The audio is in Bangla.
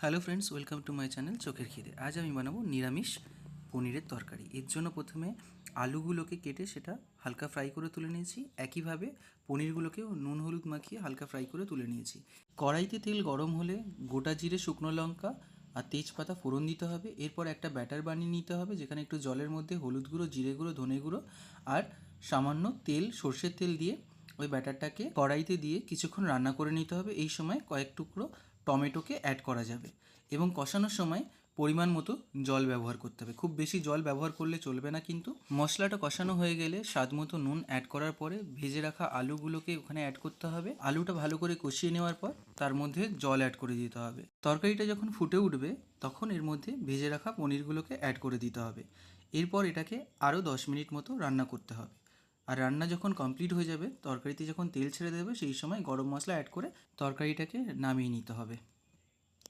Hello friends, welcome to my channel চোখের খিদে। আজ আমি বানাবো নিরামিষ পনিরের তরকারি। এর জন্য প্রথমে আলুগুলোকে কেটে সেটা হালকা ফ্রাই করে তুলে নিয়েছি। একইভাবে পনিরগুলোকেও নুন হলুদ মাখিয়ে হালকা ফ্রাই করে তুলে নিয়েছি। কড়াইতে তেল গরম হলে গোটা জিরে, শুকনো লঙ্কা আর তেজপাতা ফোড়ন দিতে হবে। এরপর একটা ব্যাটার বানিয়ে নিতে হবে, যেখানে একটু জলের মধ্যে হলুদ গুঁড়ো, জিরে গুঁড়ো, ধনে গুঁড়ো আর সামান্য তেল, সর্ষের তেল দিয়ে ওই ব্যাটারটাকে কড়াইতে দিয়ে কিছুক্ষণ রান্না করে নিতে হবে। এই সময় কয়েক টুকরো টমেটোকে অ্যাড করা যাবে এবং কষানোর সময় পরিমাণ মতো জল ব্যবহার করতে হবে। খুব বেশি জল ব্যবহার করলে চলবে না কিন্তু। মশলাটা কষানো হয়ে গেলে স্বাদ মতো নুন অ্যাড করার পরে ভেজে রাখা আলুগুলোকে ওখানে অ্যাড করতে হবে। আলুটা ভালো করে কষিয়ে নেওয়ার পর তার মধ্যে জল অ্যাড করে দিতে হবে। তরকারিটা যখন ফুটে উঠবে তখন এর মধ্যে ভেজে রাখা পনিরগুলোকে অ্যাড করে দিতে হবে। এরপর এটাকে আরও 10 মিনিট মতো রান্না করতে হবে। আর রান্না যখন কমপ্লিট হয়ে যাবে, তরকারিতে যখন তেল ছেড়ে দেবে, সেই সময় গরম মশলা অ্যাড করে তরকারিটাকে নামিয়ে নিতে হবে।